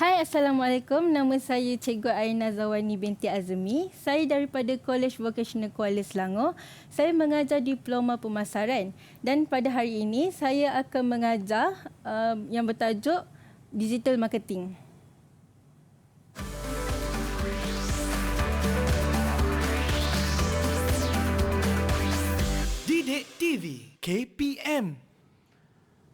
Hai, Assalamualaikum. Nama saya Cikgu Aina Zawani binti Azmi. Saya daripada Kolej Vocational Kuala Selangor. Saya mengajar Diploma Pemasaran dan pada hari ini saya akan mengajar yang bertajuk Digital Marketing. Didik TV KPM.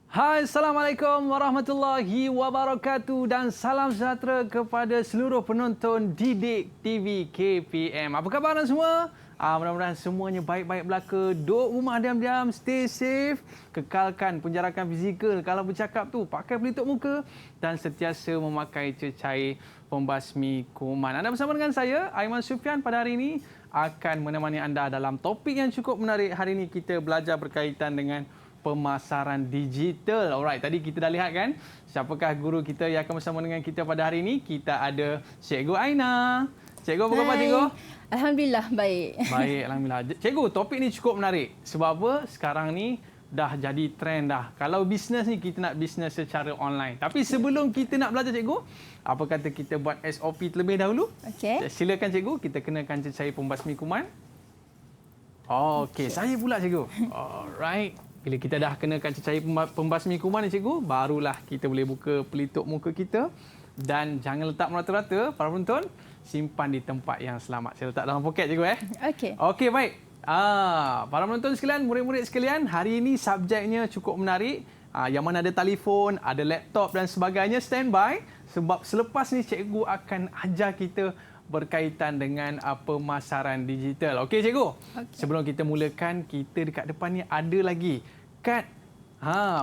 Hai, Assalamualaikum warahmatullahi wabarakatuh dan salam sejahtera kepada seluruh penonton Didik TV KPM. Apa khabar anda semua? Mudah-mudahan semuanya baik-baik belaka. Duduk rumah diam-diam, stay safe. Kekalkan penjarakan fizikal. Kalau bercakap tu, pakai pelitup muka dan sentiasa memakai cecair pembasmi kuman. Anda bersama dengan saya, Aiman Sufian, pada hari ini akan menemani anda dalam topik yang cukup menarik. Hari ini kita belajar berkaitan dengan pemasaran digital. Alright, tadi kita dah lihat kan siapakah guru kita yang akan bersama dengan kita pada hari ini. Kita ada Cikgu Aina. Cikgu, apa khabar cikgu? Alhamdulillah, baik. Baik, alhamdulillah. Cikgu, topik ni cukup menarik. Sebab apa? Sekarang ni dah jadi trend dah. Kalau bisnes ni kita nak bisnes secara online. Tapi sebelum kita nak belajar cikgu, apa kata kita buat SOP terlebih dahulu? Okey. Silakan cikgu, kita kenakan cecair pembasmi kuman. Okey, saya pula cikgu. Alright. Bila kita dah kenakan cecair pembasmi kuman ni cikgu, barulah kita boleh buka pelitup muka kita dan jangan letak merata-rata, para penonton, simpan di tempat yang selamat. Saya letak dalam poket cikgu Okey. Okey, baik. Para penonton sekalian, murid-murid sekalian, hari ini subjeknya cukup menarik. Yang mana ada telefon, ada laptop dan sebagainya, standby sebab selepas ni cikgu akan ajar kita berkaitan dengan pemasaran digital. Okey cikgu. Okay. Sebelum kita mulakan, kita dekat depan ni ada lagi kad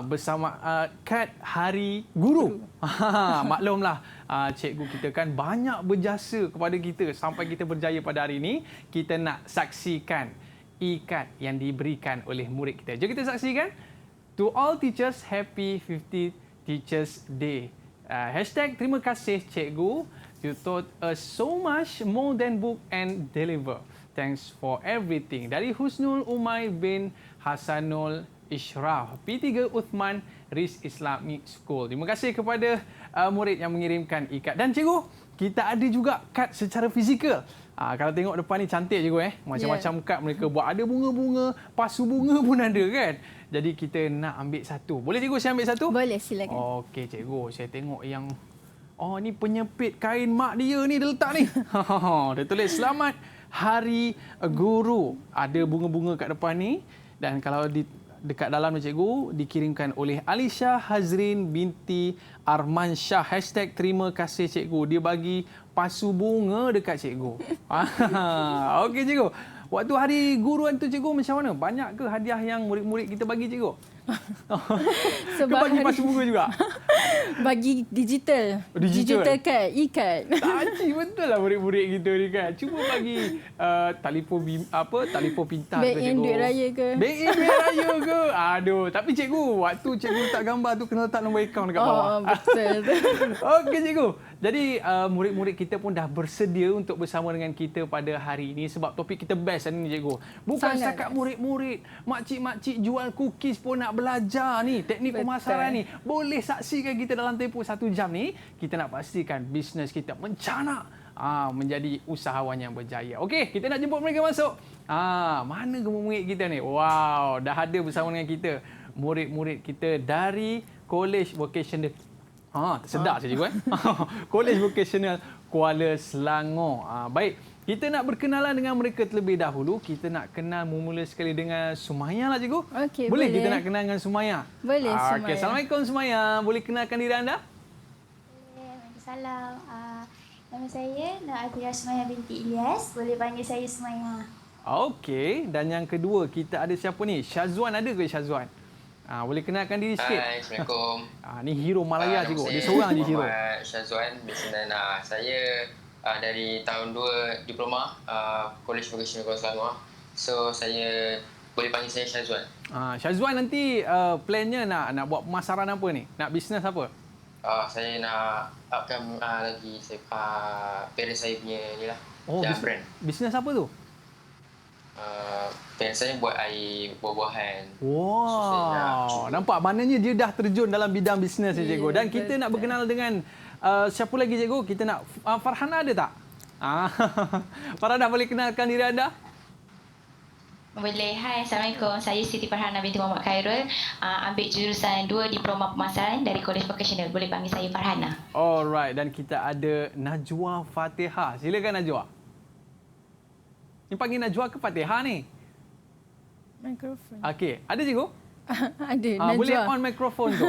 bersama kad Hari Guru. Maklumlah cikgu kita kan banyak berjasa kepada kita sampai kita berjaya pada hari ini. Kita nak saksikan e-kad yang diberikan oleh murid kita. Jom kita saksikan. To all teachers, happy 50th Teachers Day. Hashtag terima kasih cikgu. You taught us so much more than book and deliver. Thanks for everything. Dari Husnul Umay bin Hasanul Ishraf, P3 Uthman Riz Islamic School. Terima kasih kepada murid yang mengirimkan e-kad. Dan cikgu, kita ada juga kad secara fizikal. Kalau tengok depan ni cantik cikgu Macam-macam kad mereka buat. Ada bunga-bunga, pasu bunga pun ada kan. Jadi kita nak ambil satu. Boleh cikgu saya ambil satu? Boleh, silakan. Okey cikgu, saya tengok yang ni penyepit kain mak dia ni dia letak ni. Dia tulis Selamat Hari Guru. Ada bunga-bunga kat depan ni. Dan kalau dekat dalam ni cikgu, dikirimkan oleh Alisha Hazrin binti Armansyah. Hashtag terima kasih cikgu. Dia bagi pasu bunga dekat cikgu. Okey cikgu. Waktu Hari Guru tu cikgu macam mana? Banyak ke hadiah yang murid-murid kita bagi cikgu? Sebab bagi pasu bunga juga? Bagi digital kad, e-kad. Taji betul lah murid-murid kita ni kan. Cuba bagi telefon pintar ke cikgu. Back in duit raya ke? Back in duit raya ke? Aduh, tapi cikgu, waktu cikgu letak gambar tu kena letak nombor akaun dekat bawah. Betul. Okey cikgu. Jadi murid-murid kita pun dah bersedia untuk bersama dengan kita pada hari ini sebab topik kita best hari ini cikgu. Bukan setakat murid-murid, makcik-makcik jual cookies pun nak belajar ni, teknik pemasaran ni. Boleh saksikan kita dalam tempoh 1 jam ni. Kita nak pastikan bisnes kita mencanak menjadi usahawan yang berjaya. Okey, kita nak jemput mereka masuk. Mana murid kita ni? Wow, dah ada bersama dengan kita murid-murid kita dari Kolej Vocational. Tersedak saya cikgu Kolej Vocational Kuala Selangor. Baik, kita nak berkenalan dengan mereka terlebih dahulu. Kita nak kenal mula sekali dengan Sumaya lah cikgu. Okey, boleh kita nak kenal dengan Sumaya? Boleh, Sumaya. Okey, Assalamualaikum Sumaya. Boleh kenalkan diri anda? Salam. Nama saya Nur Adira Sumaya binti Ilyas. Boleh panggil saya Sumaya. Okey, dan yang kedua kita ada siapa ni? Syazwan ada ke Syazwan? Boleh kenalkan diri sikit? Hai, Assalamualaikum. Ni hero Malaya cikgu. Dia seorang je hero. Syazwan Bisnan. Saya dari tahun 2 diploma Kolej Vocational Kuala Selangor. So saya boleh panggil saya Syazwan. Syazwan nanti plannya nak buat pemasaran apa ni? Nak bisnes apa? Saya nak upcome lagi parents saya punya ni lah. Brand. Bisnes apa tu? Parents saya buat air buah-buahan. Wow, nampak maknanya dia dah terjun dalam bidang bisnes ni cikgu. Dan kita nak berkenal dengan siapa lagi cikgu? Kita nak Farhana ada tak? Farhana boleh kenalkan diri anda? Boleh. Hai, Assalamualaikum. Saya Siti Farhana binti Muhammad Khairul. Ambil jurusan 2 Diploma Pemasaran dari College Vocational. Boleh panggil saya Farhana. Alright, dan kita ada Najwa Fatihah. Silakan Najwa. Ni panggil Najwa ke Fatihah ni? Mikrofon. Okey, ada cikgu? Ada, Najwa. Boleh on mikrofon tu.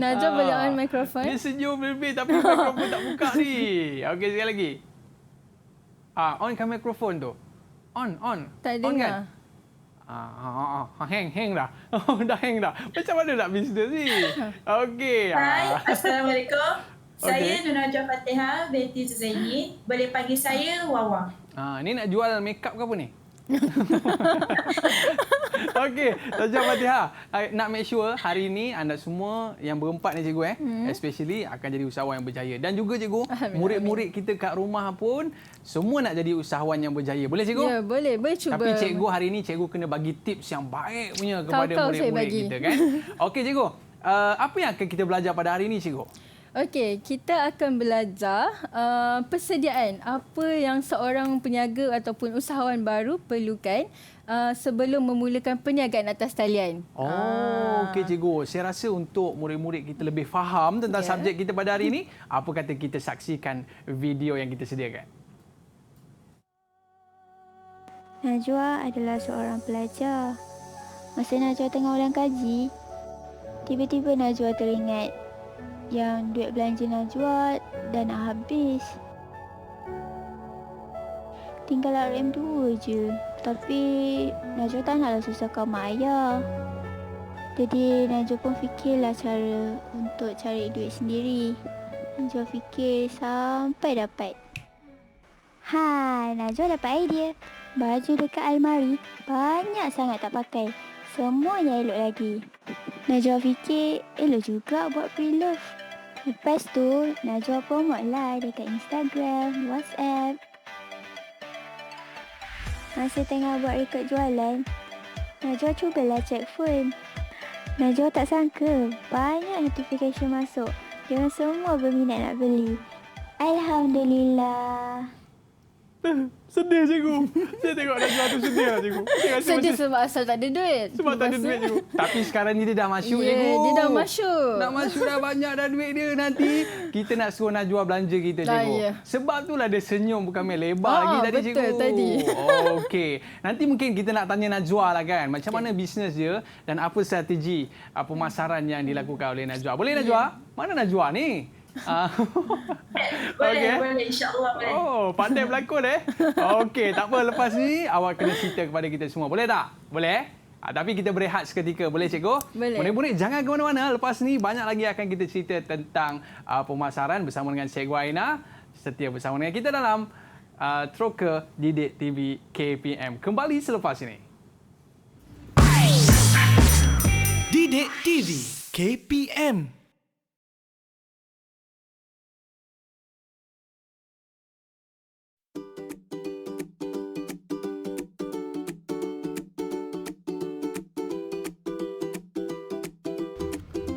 Najwa boleh on mikrofon. Dia senyum lebih tapi mikrofon tak buka ni. Okey, sekali lagi. Onkan mikrofon tu. On. Tak On dengar. kan? Hang dah. Dah hang dah. Macam mana nak bisnes ni? Okey. Hai, Assalamualaikum. Okey. Saya Nur Najwa Fatihah binti Zaini. Boleh panggil saya Wawa. Ni nak jual makeup ke apa ni? Okey, Najwa Fatihah. Nak make sure hari ini anda semua yang berempat ni cikgu especially akan jadi usahawan yang berjaya. Dan juga cikgu, murid-murid kita kat rumah pun semua nak jadi usahawan yang berjaya. Boleh cikgu? Ya, boleh. Boleh cuba. Tapi cikgu hari ini cikgu kena bagi tips yang baik punya kepada Kau-kau saya murid-murid bagi. kita kan. Okey cikgu, apa yang akan kita belajar pada hari ini cikgu? Okey, kita akan belajar persediaan apa yang seorang peniaga ataupun usahawan baru perlukan sebelum memulakan perniagaan atas talian. Okey cikgu. Saya rasa untuk murid-murid kita lebih faham tentang subjek kita pada hari ini, apa kata kita saksikan video yang kita sediakan. Najwa adalah seorang pelajar. Masa Najwa tengah ulang kaji, tiba-tiba Najwa teringat yang duit belanja Najwa dah nak habis. Tinggal RM2 je. Tapi Najwa tak naklah susahkan mak ayah. Jadi Najwa pun fikirlah cara untuk cari duit sendiri. Najwa fikir sampai dapat. Najwa dapat idea. Baju dekat almari banyak sangat tak pakai. Semuanya elok lagi. Najwa fikir elok juga buat pre-love. Lepas tu Najwa promote lah dekat Instagram, WhatsApp. Masa tengah buat rekod jualan, Najwa cubalah check phone. Najwa tak sangka banyak notification masuk. Diorang semua berminat nak beli. Alhamdulillah. Sedih cikgu. Saya tengok Najwa tu sedih lah cikgu. Saya rasa Sedih macam sebab asal tak ada duit. sebab tak ada duit cikgu. Tapi sekarang ni dia dah masuk cikgu. Dia dah masuk. Dah masuk dah banyak dah duit dia. Nanti kita nak suruh Najwa belanja kita cikgu. Ya. Sebab itulah dia senyum bukan main lebar lagi tadi cikgu. Betul tadi. Okey. Nanti mungkin kita nak tanya Najwa lah kan. Macam mana bisnes dia dan apa strategi pemasaran yang dilakukan oleh Najwa. Boleh Najwa? Mana Najwa ni? Boleh, insya-Allah boleh. Pandai berlakon Okey, tak apa, lepas ni awak kena cerita kepada kita semua. Boleh tak? Boleh? Tapi kita berehat seketika. Boleh cikgu? Boleh. Murid-murid jangan ke mana-mana. Lepas ni banyak lagi akan kita cerita tentang pemasaran bersama dengan Cikgu Aina. Setia bersama dengan kita dalam Troker Didik TV KPM. Kembali selepas ini. Didik TV KPM.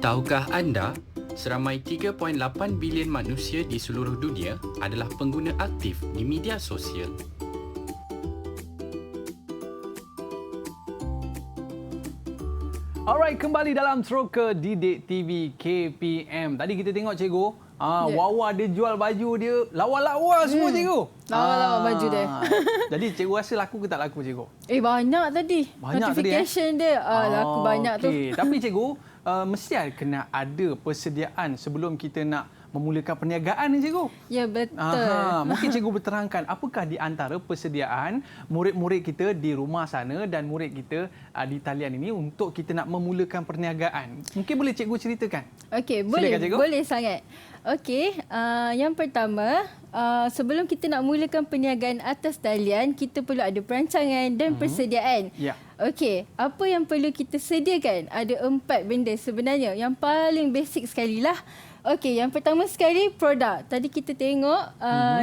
Tahukah anda, seramai 3.8 bilion manusia di seluruh dunia adalah pengguna aktif di media sosial. Alright, kembali dalam Troker Didik TV KPM. Tadi kita tengok cikgu, Wawa dia jual baju dia lawa-lawa semua cikgu. Lawa-lawa baju dia. Jadi cikgu rasa laku ke tak laku cikgu? Banyak tadi. Banyak notification tadi, dia. Laku banyak tu. Tapi cikgu, mesti kena ada persediaan sebelum kita nak memulakan perniagaan ni cikgu. Ya, betul. Mungkin cikgu berterangkan apakah di antara persediaan murid-murid kita di rumah sana dan murid kita di talian ini untuk kita nak memulakan perniagaan. Mungkin boleh cikgu ceritakan? Okey, boleh. Silakan, cikgu. Boleh sangat. Okey, yang pertama, sebelum kita nak mulakan perniagaan atas talian, kita perlu ada perancangan dan persediaan. Ya. Okey, apa yang perlu kita sediakan? Ada 4 benda sebenarnya. Yang paling basic sekali lah. Okey, yang pertama sekali produk. Tadi kita tengok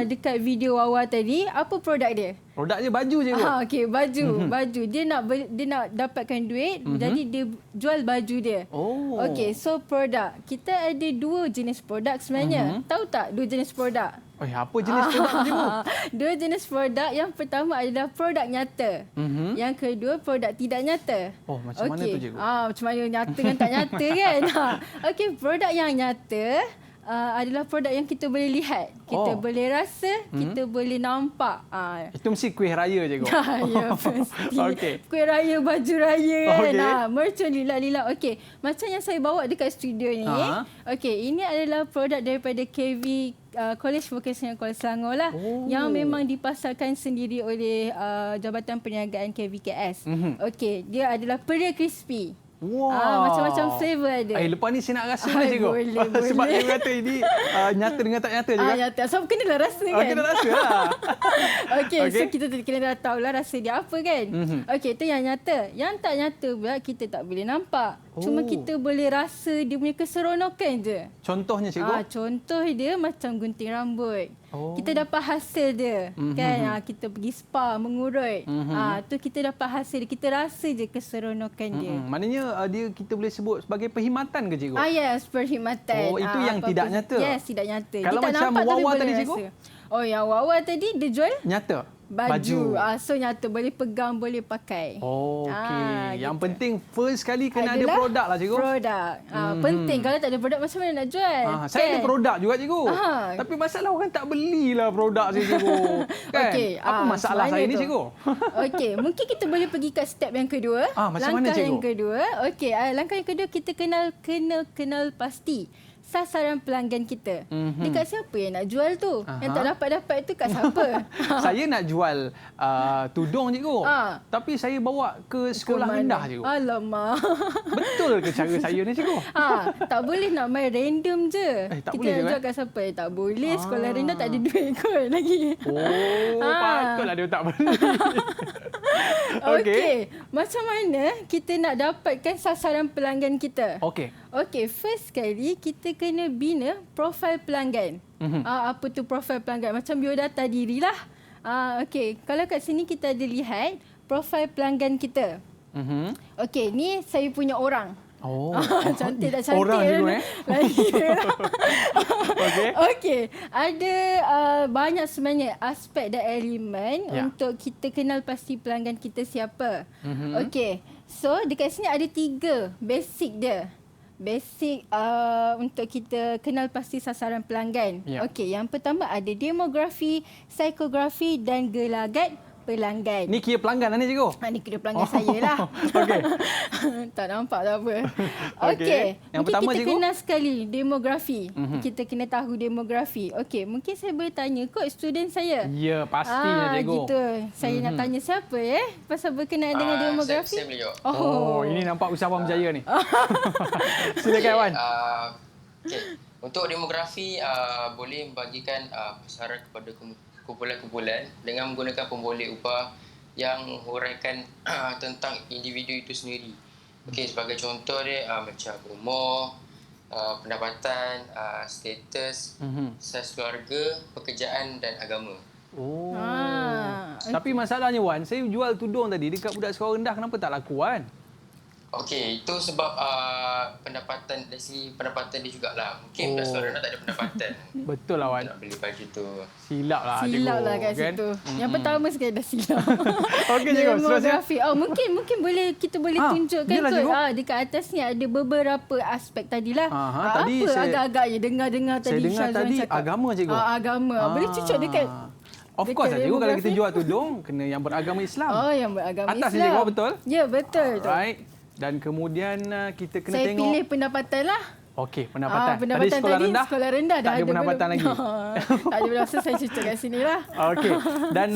dekat video Wawa tadi, apa produk dia? Produknya baju cikgu. Okey, baju. Dia nak dapatkan duit, jadi dia jual baju dia. Oh. Okey, so produk. Kita ada 2 jenis produk sebenarnya. Tahu tak 2 jenis produk? Apa jenis produk tu cikgu? 2 jenis produk. Yang pertama adalah produk nyata. Yang kedua produk tidak nyata. Oh, macam mana tu cikgu? Macam mana nyata dengan tak nyata kan? Okey, produk yang nyata adalah produk yang kita boleh lihat, kita boleh rasa, kita boleh nampak. Itu mesti kuih raya cikgu. Ya, pasti. Okey. Kuih raya, baju raya kan. Okey. Mercun lila-lila. Okey, macam yang saya bawa dekat studio ni. Okey, ini adalah produk daripada KV College Vocational Kuala Selangor lah. Yang memang dipasarkan sendiri oleh Jabatan Perniagaan KVKS. Okey, dia adalah Peria Crispy. Macam-macam flavor ada. Lepas ni saya nak rasa lah cikgu. Boleh. Sebab dia kata ini nyata dengan tak nyata juga. Nyata. So, kenalah rasa kan? Kena rasa lah. Okey, so kita kena dah tahulah rasa dia apa kan? Okey, itu yang nyata. Yang tak nyata pula kita tak boleh nampak. Cuma kita boleh rasa dia punya keseronokan je. Contohnya cikgu? Contoh dia macam gunting rambut. Kita dapat hasil dia kan. Kita pergi spa mengurut. Tu kita dapat hasil dia. Kita rasa je keseronokan dia. Maknanya dia kita boleh sebut sebagai perkhidmatan ke cikgu? Yes, perkhidmatan. Itu yang tidak nyata. Yes, tidak nyata. Kalau dia tak macam nampak, Wawa tapi tadi boleh cikgu? rasa. Yang Wawa tadi dia jual Nyata. baju. So nyata, boleh pegang, boleh pakai. Okey. Yang gitu. penting first kali kena ada Adalah produk lah cikgu. Produk. Penting. Kalau tak ada produk macam mana nak jual? Saya ada produk juga cikgu. Tapi masalah orang tak belilah produk saya cikgu. Kan? Okey, Apa masalah saya ni tu? cikgu? Okey, mungkin kita boleh pergi kat step yang kedua. Macam mana cikgu? Yang kedua, okey, langkah yang kedua kita kenal pasti sasaran pelanggan kita. Dekat siapa yang nak jual tu? Yang tak dapat tu kat siapa? Saya nak jual tudung cikgu. Tapi saya bawa ke sekolah rendah cikgu. Alamak. Betul ke cara saya ni cikgu? Tak boleh nak main random je. Tak kita boleh nak je, jual kat siapa? Tak boleh. Sekolah rendah tak ada duit kot lagi. Patutlah dia tak beli. Okey. Macam mana kita nak dapatkan sasaran pelanggan kita? Okey, first sekali kita kena bina profil pelanggan. Apa tu profil pelanggan? Macam biodata dirilah. Okey, kalau kat sini kita ada lihat profil pelanggan kita. Okey, ni saya punya orang. Cantik tak cantik? Orang juga Okey, ada banyak sebenarnya aspek dan elemen untuk kita kenal pasti pelanggan kita siapa. Okey, so dekat sini ada 3 basic dia. Basic untuk kita kenal pasti sasaran pelanggan. Okey, yang pertama ada demografi, psikografi dan gelagat pelanggan. Ni kira pelanggan lah ni cikgu? Ni kira pelanggan saya lah. Okey. Tak nampak tak apa. Okey. Yang pertama kita cikgu? kenal sekali demografi. Kita kena tahu demografi. Okey, mungkin saya boleh tanya kot student saya. Ya, pastinya cikgu. Gitu. Saya nak tanya siapa pasal berkenaan dengan demografi. Saya boleh jawab. Ini nampak usahawan berjaya ni. Silakan Wan. Okay. Untuk demografi, boleh membagikan pasaran kepada kumpulan-kumpulan dengan menggunakan pemboleh upah yang huraikan tentang individu itu sendiri. Okey, sebagai contoh dia macam umur, pendapatan, status, saiz keluarga, pekerjaan dan agama. Tapi masalahnya Wan, saya jual tudung tadi dekat budak sekolah rendah, kenapa tak laku Wan? Okey, itu sebab pendapatan dari segi pendapatan dia jugalah. Mungkin budak sekolah rendah tak ada pendapatan. Betul lah Wan. Nak beli baju tu. Silap lah kat situ. Yang pertama sekali dah silap. Okey cikgu, demografi. Mungkin kita boleh tunjukkan kot. Dekat atas ni ada beberapa aspek tadilah. Tadi apa agak-agaknya dengar tadi saya dengar tadi agama cikgu. Agama. Boleh cucuk dekat. Of course lah cikgu, kalau kita jual tudung kena yang beragama Islam. Yang beragama Islam. Atas Islam. cikgu, betul? Ya, betul. Alright. Dan kemudian kita kena saya tengok. Saya pilih pendapatan lah. Okey, pendapatan. Pendapatan tadi sekolah rendah dah tak ada pendapatan lagi. Tak ada pendapatan, saya cucuk kat sini lah. Okey. Dan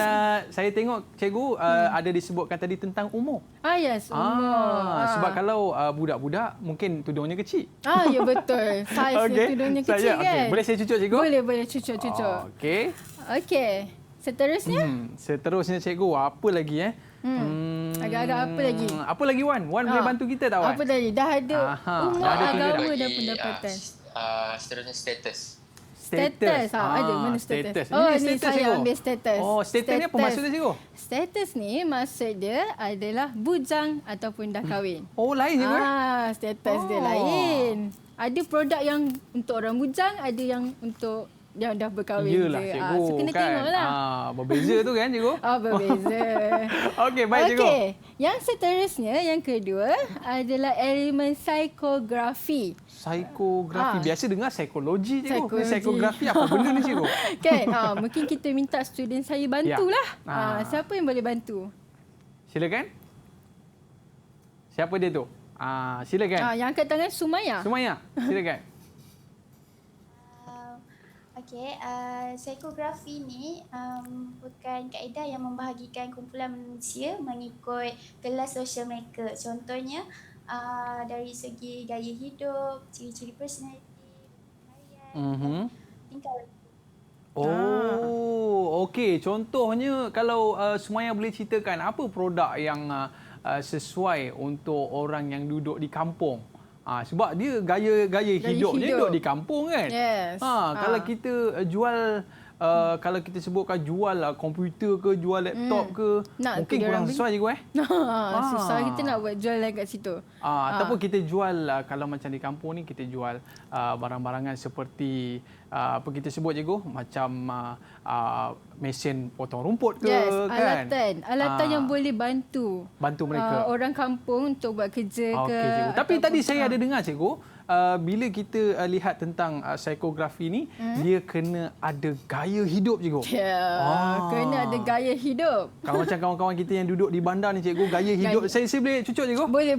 saya tengok cikgu ada disebutkan tadi tentang umur. Yes, umur. Sebab kalau budak-budak mungkin tudungnya kecil. Ya betul. Saiz tudungnya kecil kan. Boleh saya cucuk cikgu? Boleh cucuk. Okey. Seterusnya cikgu, apa lagi agak-agak apa lagi? Apa lagi Wan? Wan boleh bantu kita tak Wan? Apa tadi? Dah ada umur, agama dan pendapatan. Seterusnya status. Status. Ada mana status? Oh, ni status, saya cikgu. ambil status. Oh, status ni apa maksudnya, cikgu? Status ni maksud dia adalah bujang ataupun dah kahwin. Oh, lain cikgu. Status dia lain. Ada produk yang untuk orang bujang, ada yang untuk yang dah berkahwin. Yelah, je. cikgu. So kena tengoklah. Berbeza tu kan, cikgu? Berbeza. Okey, baik cikgu. Okey, yang seterusnya, yang kedua adalah elemen psikografi. Psikografi. Biasa dengar psikologi, cikgu. Psikologi. Psikografi apa benda ni, cikgu? Kan, mungkin kita minta student saya bantulah. Siapa yang boleh bantu? Silakan. Siapa dia tu? Silakan. Yang angkat tangan Sumaya. Sumaya, silakan. Okey, psikografi ni bukan kaedah yang membahagikan kumpulan manusia mengikut kelas sosial mereka. Contohnya dari segi gaya hidup, ciri-ciri personaliti, tingkah laku. Okey. Contohnya kalau Sumaya boleh ceritakan apa produk yang sesuai untuk orang yang duduk di kampung? Sebab dia gaya hidupnya duduk di kampung kan. Yes. Kalau kita jual kalau kita sebutkan jual komputer ke jual laptop ke mungkin kurang sesuai cikgu susah kita nak buat jualan kat situ. Ataupun kita jual kalau macam di kampung ni kita jual barang-barangan seperti apa kita sebut cikgu macam mesin potong rumput ke kan. Alatan yang boleh bantu mereka orang kampung untuk buat kerja ke. Cikgu. Tapi tadi saya ada dengar cikgu bila kita lihat tentang psikografi ni dia kena ada gaya hidup cikgu. Kena ada gaya hidup. Kalau macam kawan-kawan kita yang duduk di bandar ni cikgu gaya hidup saya boleh cucuk cikgu? Boleh.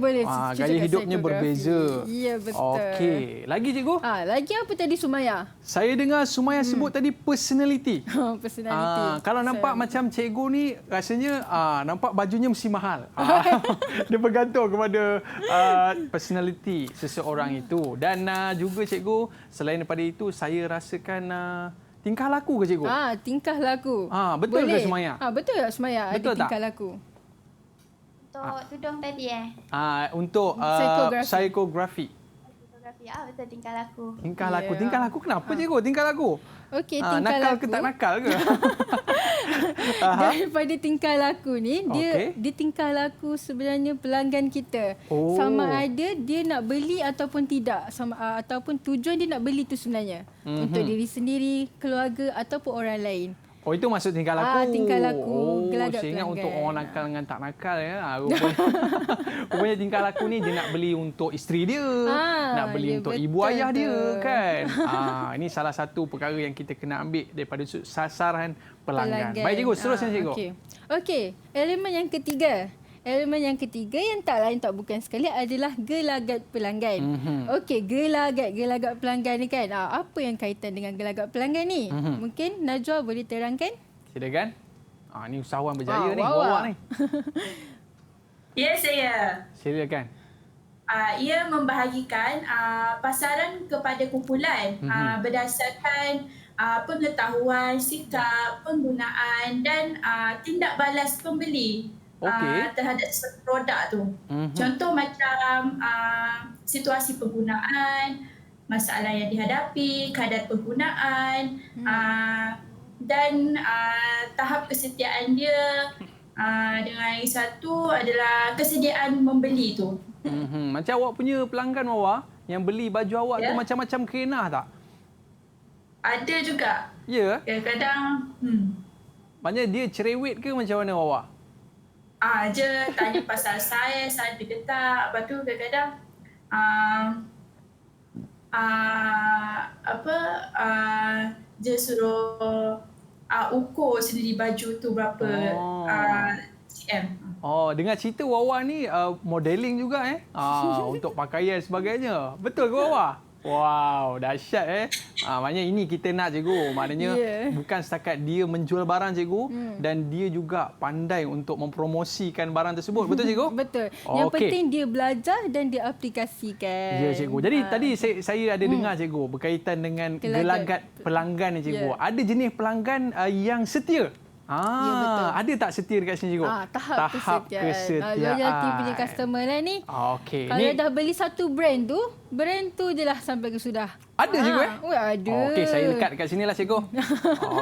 Gaya hidupnya berbeza. Ya betul. Okey. Lagi cikgu? Lagi apa tadi Sumaya? Saya dengar Sumaya sebut tadi personality. Personality. Kalau nampak macam cikgu ni rasanya nampak bajunya mesti mahal. Dia bergantung kepada personality seseorang itu. Dan juga cikgu selain daripada itu saya rasakan tingkah laku ke cikgu? Tingkah laku. Betul boleh. ke Sumaya? Betul tak Sumaya? Betul ada tingkah laku. Untuk tudung tadi untuk psikografi. Betul tingkah laku. Tingkah laku. Tingkah laku kenapa cikgu? Tingkah laku? Okey, tingkah nakal laku. ke tak nakal ke? Daripada tingkah laku ni, dia tingkah laku sebenarnya pelanggan kita. Sama ada dia nak beli ataupun tidak. Ataupun tujuan dia nak beli tu sebenarnya. Untuk diri sendiri, keluarga ataupun orang lain. Itu maksud tingkah laku. Tingkah laku. Gelagat pelanggan. Saya ingat untuk orang nakal dengan tak nakal ya. Rupanya tingkah laku ni dia nak beli untuk isteri dia, nak beli untuk ibu ayah dia kan. Ini salah satu perkara yang kita kena ambil daripada sasaran pelanggan. Baik cikgu, seterusnya cikgu. Okey, elemen yang ketiga. Elemen yang ketiga yang tak lain tak bukan sekali adalah gelagat pelanggan. Okey, gelagat pelanggan ni kan. Apa yang kaitan dengan gelagat pelanggan ni? Mungkin Najwa boleh terangkan? Silakan. Ni usahawan berjaya ni, Wawa ni. Ya, saya. Silakan. Ia membahagikan pasaran kepada kumpulan berdasarkan pengetahuan, sikap, penggunaan dan tindak balas pembeli. Terhadap produk tu. Contoh macam situasi penggunaan, masalah yang dihadapi, kadar penggunaan dan tahap kesetiaan dia. Dengan yang satu adalah kesediaan membeli tu. Macam awak punya pelanggan Wawa yang beli baju awak tu macam-macam kerenah tak? Ada juga. Ya? Kadang-kadang maknanya dia cerewet ke macam mana Wawa? Je tanya pasal saiz ada ke tak. Lepas tu kadang-kadang dia suruh ukur sendiri baju tu berapa cm. Dengar cerita Wawa ni modeling juga untuk pakaian sebagainya. Betul ke Wawa? Wow, dahsyat maknanya ini kita nak cikgu. Maknanya bukan setakat dia menjual barang cikgu dan dia juga pandai untuk mempromosikan barang tersebut. Betul cikgu? Betul. Yang penting dia belajar dan dia aplikasikan. Ya cikgu. Jadi tadi saya ada dengar cikgu berkaitan dengan gelagat pelanggan ni cikgu. Ada jenis pelanggan yang setia. Ya, betul. Ada tak setia dekat sini cikgu? Tahap kesetiaan. Loyalty punya customer lah ni. Okey. Kalau Ni dah beli satu brand tu je lah sampai ke sudah. ada cikgu Ada. Okey, saya lekat dekat sini lah cikgu.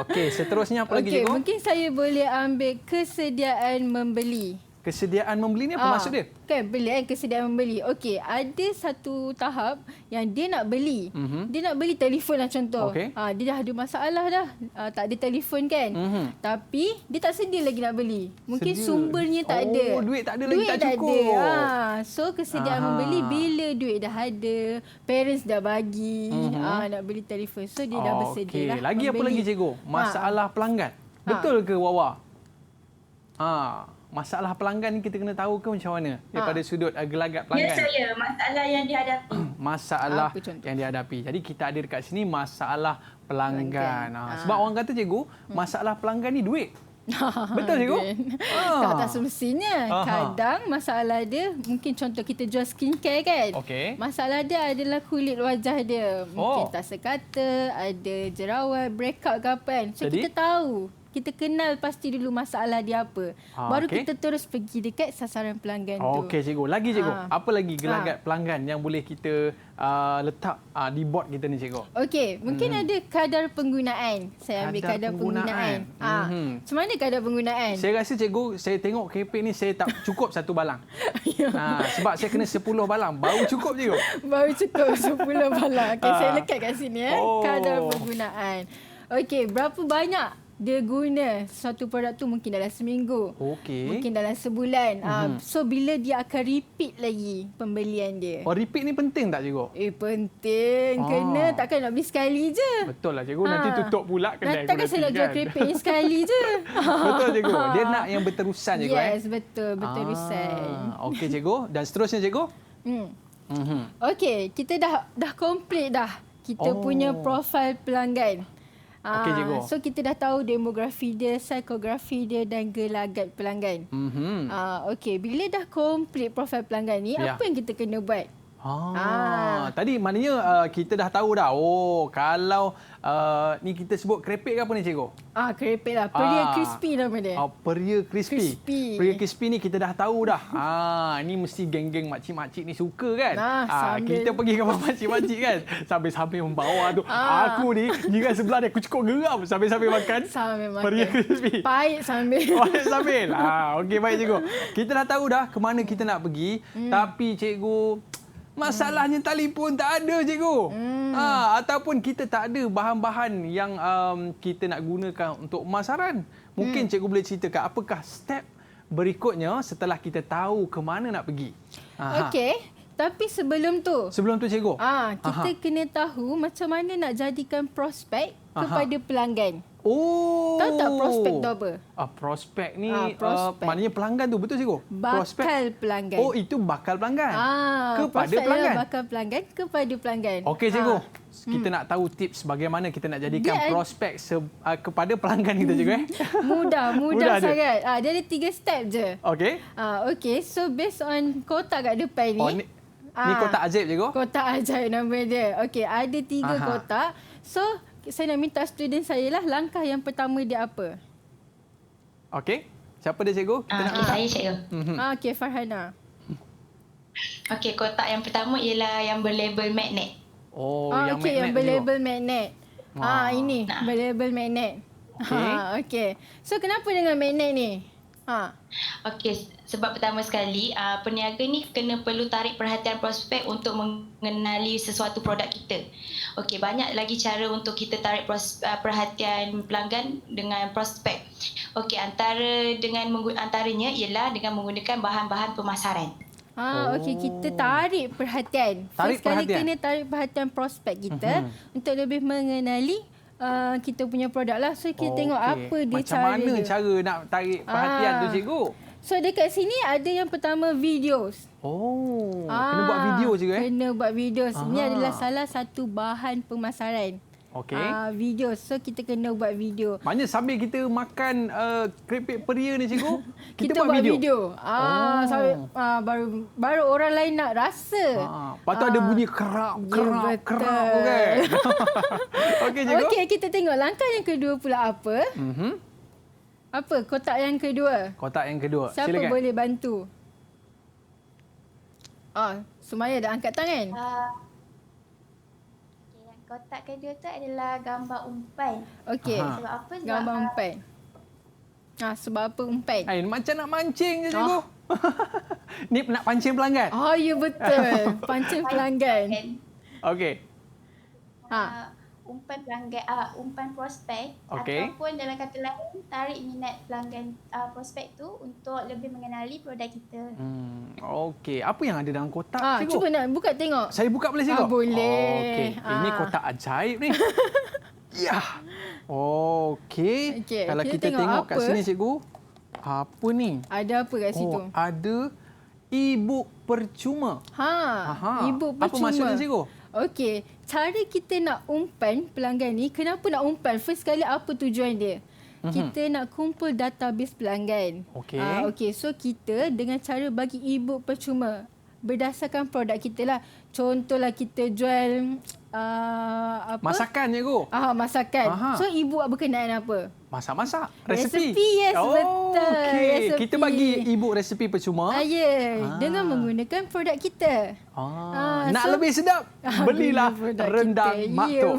Okey, seterusnya apa lagi Okey, cikgu? mungkin saya boleh ambil kesediaan membeli. Kesediaan membeli ni apa maksud dia? Kan beli kesediaan membeli. Okey, ada satu tahap yang dia nak beli. Dia nak beli telefon lah contoh. Okey. Dia dah ada masalah dah. Tak ada telefon kan. Tapi dia tak sedia lagi nak beli. Mungkin Sedia. sumbernya tak ada. Duit tak ada lagi, Duit tak cukup. Ada. So kesediaan membeli bila duit dah ada, parents dah bagi, nak beli telefon. So dia dah bersedia lah. Lagi apa lagi cikgu? Masalah pelanggan. Betul ke Wawa? Masalah pelanggan ni kita kena tahu ke macam mana daripada sudut gelagat Ya pelanggan? saya, masalah yang dihadapi. Masalah Apa contoh? yang dihadapi. Jadi kita ada dekat sini masalah pelanggan. Sebab orang kata cikgu, masalah pelanggan ni duit. Betul cikgu? Tak semestinya. Kadang masalah dia, mungkin contoh kita jual skincare kan. Okey. Masalah dia adalah kulit wajah dia. Mungkin tak sekata, ada jerawat, breakout ke apa kan. So Jadi? kita tahu. Kita kenal pasti dulu masalah dia apa. Baru kita terus pergi dekat sasaran pelanggan tu. Okey cikgu. Lagi cikgu. Apa lagi gelagat pelanggan yang boleh kita letak di board kita ni cikgu? Okey, mungkin ada kadar penggunaan. Saya ambil kadar penggunaan. Macam mana kadar penggunaan? Saya rasa cikgu, saya tengok KP ni saya tak cukup satu balang. Sebab saya kena 10 balang. Baru cukup cikgu. Baru cukup 10 balang. Okey, saya lekat kat sini kadar penggunaan. Okey, berapa banyak dia guna satu produk tu mungkin dalam seminggu. Okey. Mungkin dalam sebulan. So bila dia akan repeat lagi pembelian dia. Repeat ni penting tak cikgu? Penting. Kena, takkan nak beli sekali je. Betul lah cikgu. Nanti tutup pula kedai. Takkan saya nak jual kerepek ni sekali je. Betul cikgu. Dia nak yang berterusan cikgu. Yes, betul. Berterusan. Okey cikgu. Dan seterusnya cikgu? Okey, kita dah complete dah. Kita punya profil pelanggan. Okey, cikgu. So kita dah tahu demografi dia, psikografi dia dan gelagat pelanggan. Okey, bila dah complete profil pelanggan ni, apa yang kita kena buat? Tadi maknanya kita dah tahu dah. Kalau ni kita sebut kerepek ke apa ni cikgu? Kerepek lah. Peria crispy nama dia. Peria crispy. Crispy. Peria crispy ni kita dah tahu dah. Ni mesti geng-geng makcik-makcik ni suka kan? Kita pergi ke makcik-makcik kan? Sambil-sambil membawa tu. Aku ni, jiran sebelah ni aku cukup geram sambil-sambil makan. Sambil makan. Peria crispy. Pahit sambil. Pahit sambil. Okey, baik cikgu. Kita dah tahu dah ke mana kita nak pergi. Tapi cikgu, masalahnya telefon tak ada cikgu. Ataupun kita tak ada bahan-bahan yang kita nak gunakan untuk pemasaran. Mungkin cikgu boleh ceritakan apakah step berikutnya setelah kita tahu ke mana nak pergi. Okey. Tapi sebelum tu cikgu. Kita kena tahu macam mana nak jadikan prospek kepada pelanggan. Tahu tak prospek tu apa? Prospek ni prospek. maknanya pelanggan tu, betul cikgu? Bakal pelanggan. Itu bakal pelanggan. Kepada prospek pelanggan. Bakal pelanggan kepada pelanggan. Okey cikgu. Kita nak tahu tips bagaimana kita nak jadikan prospek kepada pelanggan kita cikgu. Mudah sangat. Dia ada 3 step je. Okey. Okey, so based on kotak kat depan ni. Ni kotak ajaib cikgu? Kotak ajaib nama dia. Okey, ada 3 kotak. So saya nak minta student saya lah langkah yang pertama dia apa? Okey. Siapa dia cikgu? Kita nak Saya cikgu. Okey, Farhana. Okey, kotak yang pertama ialah yang berlabel magnet. Yang okey, yang berlabel magnet. Ini berlabel magnet. Okey. So kenapa dengan magnet ni? Okey, sebab pertama sekali peniaga ni perlu tarik perhatian prospek untuk mengenali sesuatu produk kita. Okey, banyak lagi cara untuk kita tarik perhatian pelanggan dengan prospek. Okey, antaranya ialah dengan menggunakan bahan-bahan pemasaran. Okey, kita tarik perhatian. First kali kena tarik perhatian prospek kita untuk lebih mengenali kita punya produk lah. So kita tengok apa dia macam mana dia. cara nak tarik perhatian tu cikgu? So dekat sini ada yang pertama videos. Kena buat video cikgu Kena buat videos. Ini adalah salah satu bahan pemasaran. Okey. Video. So kita kena buat video. Maknanya sambil kita makan kerepek peria ni cikgu, kita buat video. Baru orang lain nak rasa. Lepas tu ada bunyi kerap kan. Okey cikgu. Okey, kita tengok langkah yang kedua pula apa? Apa? Kotak yang kedua. Kotak yang kedua. Siapa Silakan. boleh bantu? Sumaya dah angkat tangan. Yang kotak kedua tu adalah gambar umpan. Okey. Aha. Sebab apa? Sebab Gambar umpan. Sebab apa umpan? Macam nak mancing je cikgu. Ni nak pancing pelanggan. Ya betul. Pancing pelanggan. Okey. Umpan pelanggan, umpan prospek Okey. ataupun dalam kata lain tarik minat pelanggan prospek tu untuk lebih mengenali produk kita. Okey. Apa yang ada dalam kotak cikgu? Cuba nak buka tengok. Saya buka boleh cikgu? Boleh. Okey. Ini kotak ajaib ni. Ya. Okey. Okey, Kalau kita kita tengok tengok kat apa? sini cikgu. Apa ni? Ada apa kat situ? Ada e-book percuma. E-book Apa percuma. maksudnya cikgu? Okey, cara kita nak umpan pelanggan ni, kenapa nak umpan? First kali apa tujuan dia? Kita nak kumpul database pelanggan. Okey. Okey, so kita dengan cara bagi e-book percuma berdasarkan produk kita lah. Contohlah kita jual apa? Masakan cikgu. Masakan. So e-book berkenaan apa? Masak-masak. Resepi. Yes, betul. Okey. Resepi. Kita bagi e-book resepi percuma. Dengan menggunakan produk kita. Nak so- lebih sedap, belilah produk rendang kita. Mak Ya, Tok.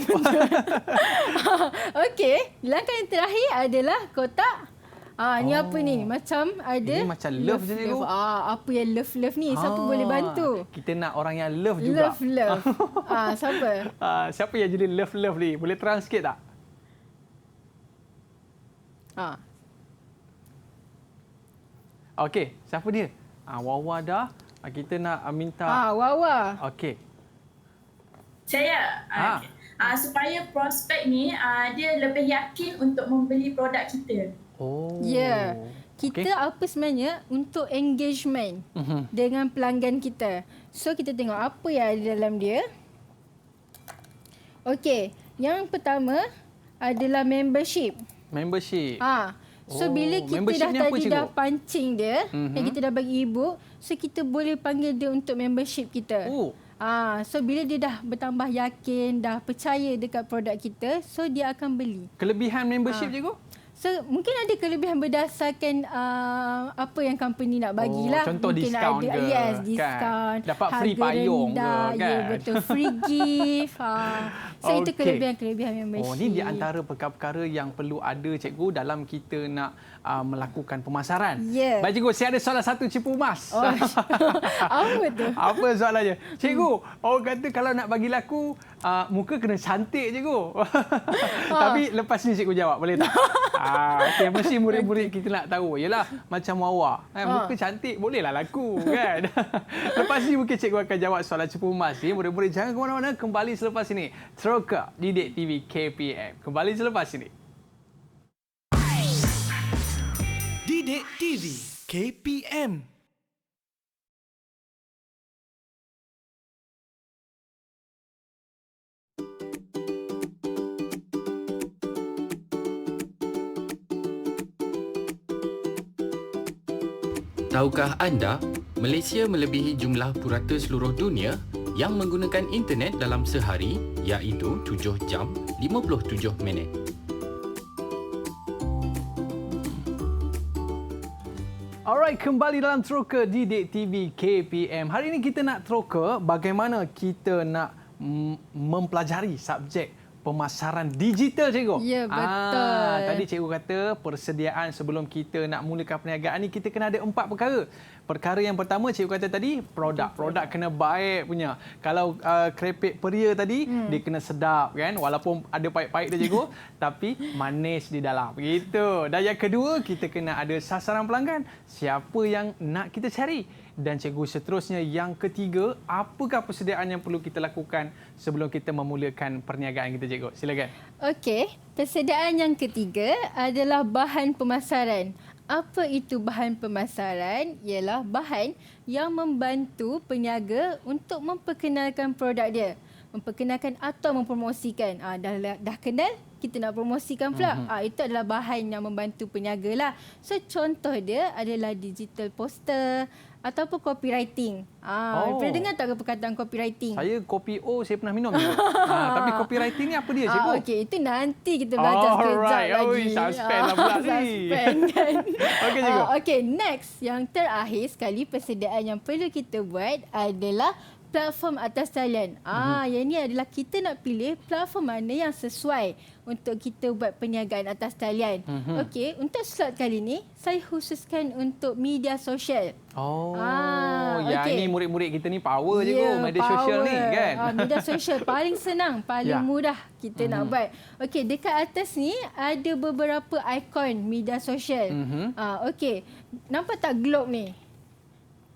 Okey, langkah yang terakhir adalah kotak. Ni apa ni? Macam ada. Ini macam love je, cikgu. Apa yang love ni? Siapa boleh bantu? Kita nak orang yang love juga. Love. Siapa? Siapa yang jadi love ni? Boleh terang sikit tak? Okey, siapa dia? Wawa dah. Kita nak minta. Wawa. Okey. Saya supaya prospek ni dia lebih yakin untuk membeli produk kita. Ya. Kita apa sebenarnya untuk engagement dengan pelanggan kita. So kita tengok apa yang ada dalam dia. Okey, yang pertama adalah membership. Membership. So bila kita membership dah ni apa, tadi cikgu? dah pancing dia, dan kita dah bagi e-book, so kita boleh panggil dia untuk membership kita. So bila dia dah bertambah yakin, dah percaya dekat produk kita, so dia akan beli. Kelebihan membership cikgu? So mungkin ada kelebihan berdasarkan apa yang company nak bagilah. Contoh mungkin diskaun ada, ke, yes, kan? diskaun. Dapat free harga payung ke, rendah, kan? Ya, betul. Free gift. So itu Okey. kelebihan-kelebihan membership. Ni di antara perkara-perkara yang perlu ada cikgu dalam kita nak melakukan pemasaran. Ya. Baik cikgu, saya ada soalan satu cipu emas. Apa tu? Apa soalannya? Cikgu, orang kata kalau nak bagi laku, muka kena cantik cikgu. Tapi lepas ni cikgu jawab, boleh tak? Okay, mesti murid-murid kita nak tahu. Yelah, macam Wawa. Muka cantik, bolehlah laku. Kan? Lepas ni mungkin cikgu akan jawab soalan cipu emas ni. Murid-murid jangan ke mana-mana, kembali selepas ini. Teroka Didik TV KPM. Kembali selepas ini. Didik TV KPM. Tahukah anda, Malaysia melebihi jumlah purata seluruh dunia yang menggunakan internet dalam sehari, iaitu 7 jam 57 minit. Alright, kembali dalam Teroka Didik TV KPM. Hari ini kita nak teroka bagaimana kita nak mempelajari subjek pemasaran digital, cikgu. Ya, betul. Tadi cikgu kata persediaan sebelum kita nak mulakan perniagaan ni kita kena ada 4 perkara. Perkara yang pertama cikgu kata tadi, produk kena baik punya. Kalau krepek peria tadi, dia kena sedap kan, walaupun ada pahit-pahit dia cikgu, tapi manis di dalam. Gitu. Dan yang kedua, kita kena ada sasaran pelanggan. Siapa yang nak kita cari? Dan cikgu seterusnya yang ketiga, apakah persediaan yang perlu kita lakukan sebelum kita memulakan perniagaan kita, cikgu? Silakan. Okey, persediaan yang ketiga adalah bahan pemasaran. Apa itu bahan pemasaran? Ialah bahan yang membantu peniaga untuk memperkenalkan produk dia. memperkenalkan atau mempromosikan. Dah kenal, kita nak promosikan pula. Itu adalah bahan yang membantu peniaga lah. So contoh dia adalah digital poster ataupun copywriting. Pernah dengar tak perkataan copywriting? Saya kopi O saya pernah minum. Tapi copywriting ni apa dia, cikgu? Okey, itu nanti kita belajar sekejap lagi. Suspend lah pula ni. Suspend kan. Okey, cikgu. Okey, next. Yang terakhir sekali persediaan yang perlu kita buat adalah platform atas talian. Yang ni adalah kita nak pilih platform mana yang sesuai untuk kita buat perniagaan atas talian. Okey, untuk slot kali ni saya khususkan untuk media sosial. Yang ni murid-murid kita ni power je media sosial ni kan. Media sosial paling senang, paling mudah kita nak buat. Okey, dekat atas ni ada beberapa ikon media sosial. Okey, nampak tak globe ni?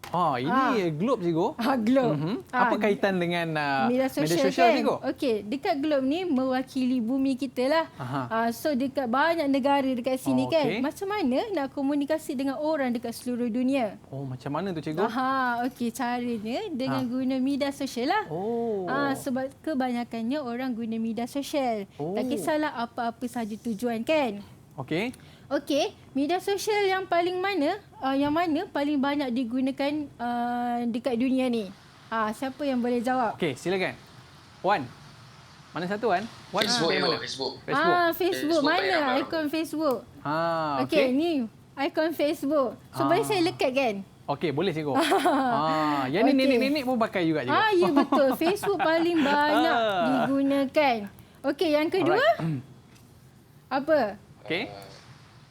Ini globe, cikgu. Globe. Apa kaitan dengan media sosial kan? Cikgu? Okey, dekat globe ni mewakili bumi kita lah. So dekat banyak negara dekat sini kan. Macam mana nak komunikasi dengan orang dekat seluruh dunia? Macam mana tu, cikgu? Okey, caranya dengan guna media sosial lah. Sebab kebanyakannya orang guna media sosial. Tak kisahlah apa-apa saja tujuan kan. Okey, media sosial yang paling mana paling banyak digunakan dekat dunia ni? Siapa yang boleh jawab? Okey, silakan. Wan. Mana satu, Wan? Facebook. Facebook. Mana ikon Facebook? Okey, ni ikon Facebook. So boleh saya lekat kan? Okey, boleh, cikgu. Yang ni nenek-nenek pun pakai juga, cikgu. Ya betul. Facebook paling banyak digunakan. Okey, yang kedua? Apa? Okey.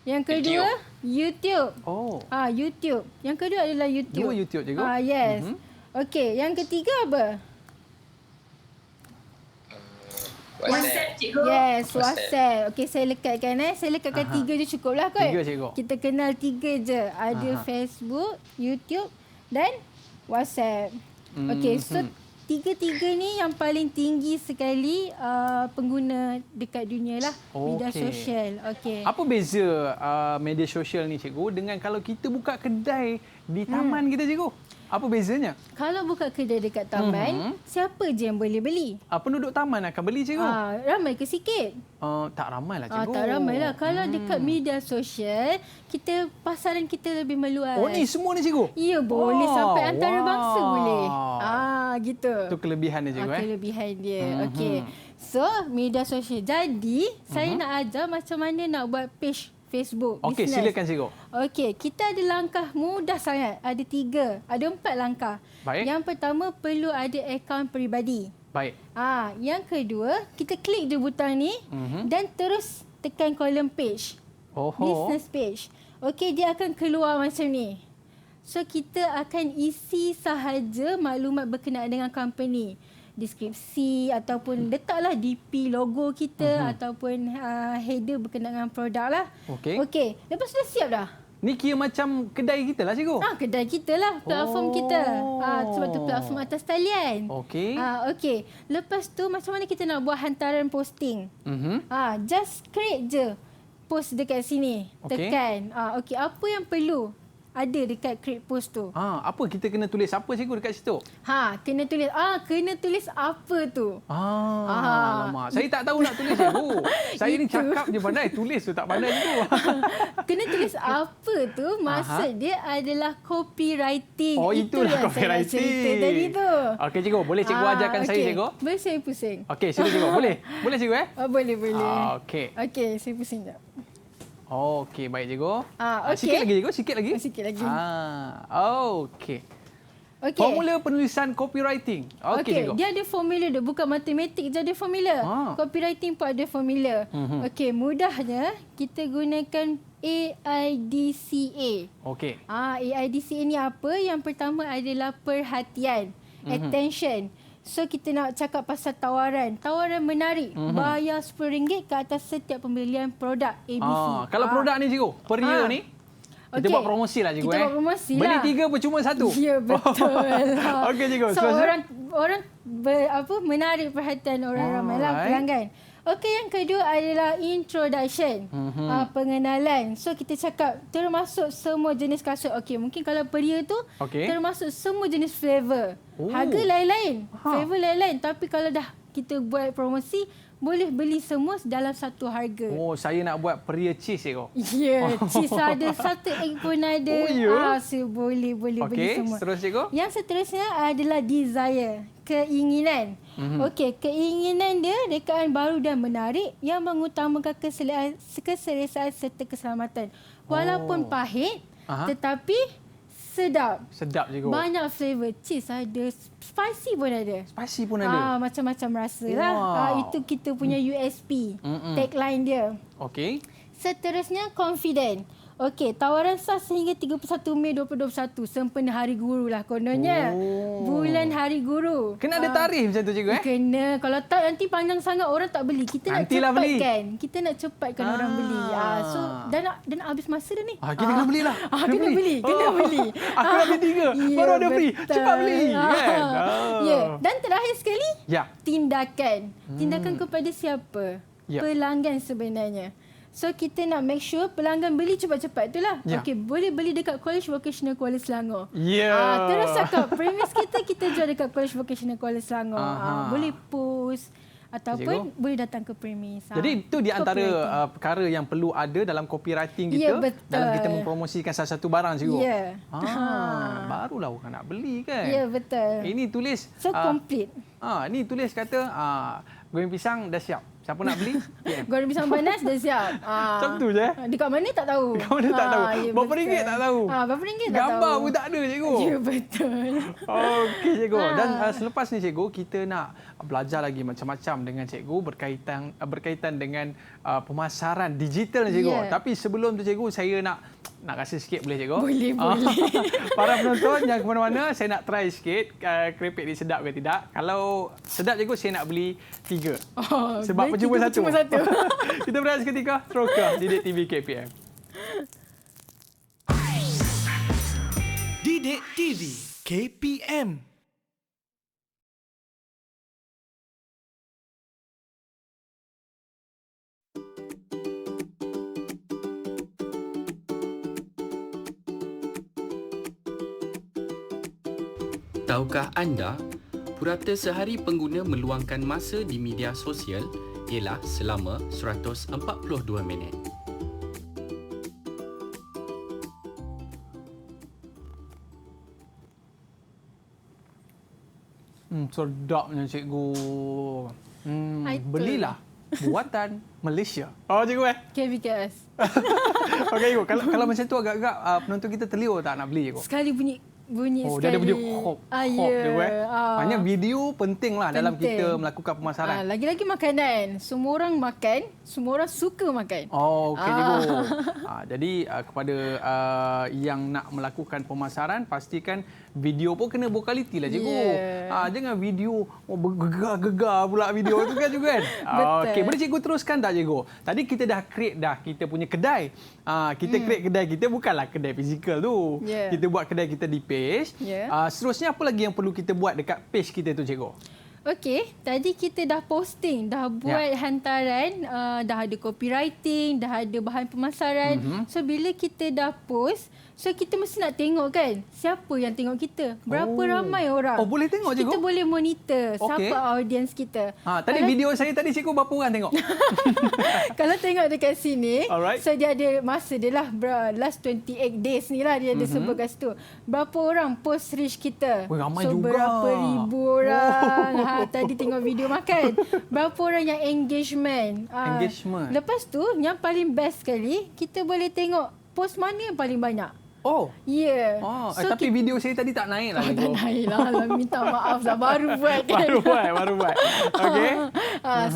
Yang kedua, YouTube. YouTube. Yang kedua adalah YouTube. Dua YouTube, cikgu. Yes. Okey, yang ketiga apa? WhatsApp, cikgu. Yes, WhatsApp. Okey, saya lekatkan Saya lekatkan 3 je cukuplah kot. 3, cikgu. Kita kenal 3 je. Ada Facebook, YouTube dan WhatsApp. Okey, so tiga-tiga ni yang paling tinggi sekali pengguna dekat dunia lah. Media sosial. Okey. Apa beza media sosial ni, cikgu, dengan kalau kita buka kedai di taman kita, cikgu? Apa bezanya? Kalau buka kedai dekat taman, siapa je yang boleh beli? Penduduk taman akan beli, cikgu? Ramai ke sikit? Tak ramai lah, cikgu. Tak ramai lah. Kalau dekat media sosial, pasaran kita lebih meluas. Ni semua ni, cikgu? Ya, boleh. Sampai antarabangsa boleh. Gitu. Itu kelebihan dia, cikgu. Kelebihan dia. Okey. So, media sosial. Jadi, saya nak ajar macam mana nak buat page Facebook. Okey, silakan, cikgu. Okey, kita ada langkah mudah sangat. Ada 4 langkah. Baik. Yang pertama, perlu ada akaun peribadi. Baik. Yang kedua, kita klik je butang ni dan terus tekan kolom page. Business page. Okey, dia akan keluar macam ni. So, kita akan isi sahaja maklumat berkenaan dengan company. Deskripsi ataupun letaklah DP logo kita ataupun header berkenaan dengan produk lah. Okey. Lepas dah siap dah? Ni kira macam kedai kita lah, cikgu? Kedai kita lah. Platform kita. Sebab tu platform atas talian. Okey. Lepas tu macam mana kita nak buat hantaran posting? Just create je post dekat sini. Tekan. Okey. Apa yang perlu ada dekat create post tu? Apa kita kena tulis apa, cikgu, dekat situ? Kena tulis. Kena tulis apa tu? Alamak. Saya tak tahu nak tulis, cikgu. Saya ni cakap je pandai, tulis tu tak pandai, cikgu. Kena tulis apa tu? Maksud dia adalah copywriting. Itulah yang copywriting. saya cerita tadi tu. Okey, cikgu. Boleh cikgu ajarkan saya, cikgu? Boleh saya pusing? Okey, sila, cikgu. Boleh? Boleh, cikgu? Boleh. Okey. Okey, saya pusing sekejap. Okey, baik, cikgu. Okey. Sikit lagi, cikgu. Sikit lagi. Okey. Formula penulisan copywriting. Okey, cikgu. Dia ada formula dia. Bukan matematik je ada formula. Copywriting pun ada formula. Okey, mudahnya kita gunakan AIDCA. Okey. AIDCA ni apa? Yang pertama adalah perhatian. Attention. So, kita nak cakap pasal tawaran. Tawaran menarik. Bayar RM10 ke atas setiap pembelian produk ABC. Kalau produk ni, cikgu, per year ni, kita buat promosi lah, cikgu. Kita buat promosi lah. Beli 3 percuma 1. Ya, betul. Okey, cikgu. So, orang menarik perhatian orang ramai lah, pelanggan. Okey, yang kedua adalah introduction. Pengenalan. So, kita cakap termasuk semua jenis kasut. Okey, mungkin kalau per year tu, termasuk semua jenis flavor. Harga lain-lain. Flavor lain-lain. Tapi kalau dah kita buat promosi, boleh beli semua dalam satu harga. Oh, saya nak buat peria cheese cikgu. Ya, cheese ada, satu egg pun ada. Oh, ya? So boleh beli semua. Okey, terus cikgu. Yang seterusnya adalah desire, keinginan. Okey, keinginan dia rekaan baru dan menarik yang mengutamakan keselesaan serta keselamatan. Walaupun pahit, tetapi sedap. Sedap cikgu. Banyak flavor. Cheese ada, spicy pun ada. Spicy pun ada. Macam-macam rasa lah. Itu kita punya USP. Tagline dia. Okey. Seterusnya, confident. Okey, tawaran sah sehingga 31 Mei 2021. Sempena Hari Guru lah kononnya. Bulan Hari Guru. Kena ada tarikh macam tu cikgu Kena. Kalau tak nanti panjang sangat orang tak beli. Kita Nantilah nak beli. cepatkan. Kita nak cepatkan orang beli. So dah nak habis masa dah ni. Kita kena belilah. Kena beli. Aku dah beli 3. Baru ada free. Cepat beli. Kan? Ya. Dan terakhir sekali, Ya. tindakan. Tindakan kepada siapa? Ya. Pelanggan sebenarnya. So kita nak make sure pelanggan beli cepat-cepat itulah. Ya. Okey, boleh beli dekat College Vocational Kuala Selangor. Ya. Terus cakap premis kita jual dekat College Vocational Kuala Selangor. Boleh post ataupun boleh datang ke premis. Jadi itu di antara perkara yang perlu ada dalam copywriting kita, Ya, betul. dalam kita mempromosikan salah satu barang cikgu. Ya. Barulah orang nak beli kan. Ya, betul. Ini tulis So complete. Ini tulis kata goreng pisang dah siap. Siapa nak beli? PM. Goreng pisang panas dah siap. Macam tu je. Dekat mana tak tahu. Dekat mana tak tahu. Ya, Berapa ringgit tak tahu. Berapa ringgit tak tahu. Gambar pun tak ada cikgu. Ya, betul. Okey cikgu. Dan selepas ni cikgu, kita nak belajar lagi macam-macam dengan cikgu berkaitan dengan pemasaran digital ni cikgu. Yeah. Tapi sebelum tu cikgu, saya nak rasa sikit boleh cikgu? Boleh. Para penonton yang ke mana-mana, saya nak try sikit keripik ni sedap ke tidak. Kalau sedap cikgu, saya nak beli 3. Sebab percuma satu. Kita berehat seketika. Terus ke Didik TV KPM. Didik TV KPM. Tahukah anda, purata sehari pengguna meluangkan masa di media sosial ialah selama 142 minit. Sedapnya cikgu. Belilah buatan Malaysia. Cikgu KVKS. Okey cikgu, kalau macam tu agak-agak penonton kita terliur tak nak beli cikgu? Sekali bunyi sekali. Dia ada bunyi hop cikgu Maknanya video penting lah dalam kita melakukan pemasaran. Lagi-lagi makanan. Semua orang makan, semua orang suka makan. Okey cikgu. Jadi kepada yang nak melakukan pemasaran, pastikan video pun kena berkualiti lah cikgu. Jangan video gegar-gegar pula video tu kan cikgu kan. Okey, boleh cikgu teruskan tak cikgu? Tadi kita dah create kita punya kedai. Kita create kedai kita bukanlah kedai fizikal tu. Kita buat kedai kita di page. Seterusnya apa lagi yang perlu kita buat dekat page kita tu cikgu? Okey, tadi kita dah posting, dah buat hantaran, dah ada copywriting, dah ada bahan pemasaran. So bila kita dah post, so kita mesti nak tengok kan, siapa yang tengok kita, berapa ramai orang. Boleh tengok cikgu? Kita boleh monitor siapa audience kita. Tadi video saya tadi cikgu berapa orang tengok? Kalau tengok dekat sini, Alright. so dia ada masa dia lah, last 28 days ni lah dia ada sebut kat situ. Berapa orang post reach kita. Ramai so juga. berapa ribu orang. Tadi tengok video makan. Berapa orang yang engagement. Engagement. Lepas tu, yang paling best sekali, kita boleh tengok post mana yang paling banyak. Ya. Tapi video saya tadi tak naik lah. Tak naik lah. Minta maaf lah. Baru buat kan. Baru buat. Okey.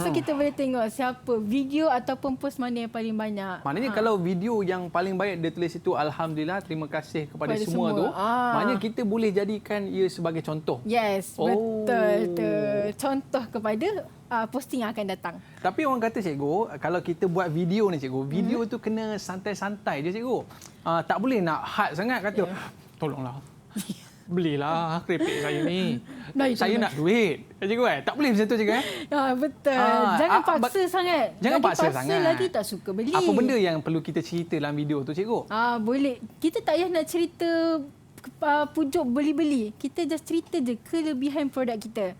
So kita boleh tengok siapa video ataupun post mana yang paling banyak. Maknanya kalau video yang paling baik dia tulis itu Alhamdulillah, terima kasih kepada semua tu. Maknanya kita boleh jadikan ia sebagai contoh. Yes, betul tu. Contoh kepada posting yang akan datang. Tapi orang kata cikgu, kalau kita buat video ni cikgu, video tu kena santai-santai je cikgu. Tak boleh nak hard sangat kata, tolonglah. Belilah keripik saya ni. Saya nak duit. Cikgu tak boleh macam tu cikgu Betul. Jangan paksa sangat. Jangan paksa sangat. Lagi tak suka beli. Apa benda yang perlu kita cerita dalam video tu cikgu? Boleh. Kita tak payah nak cerita pujuk beli-beli. Kita just cerita je kelebihan produk kita.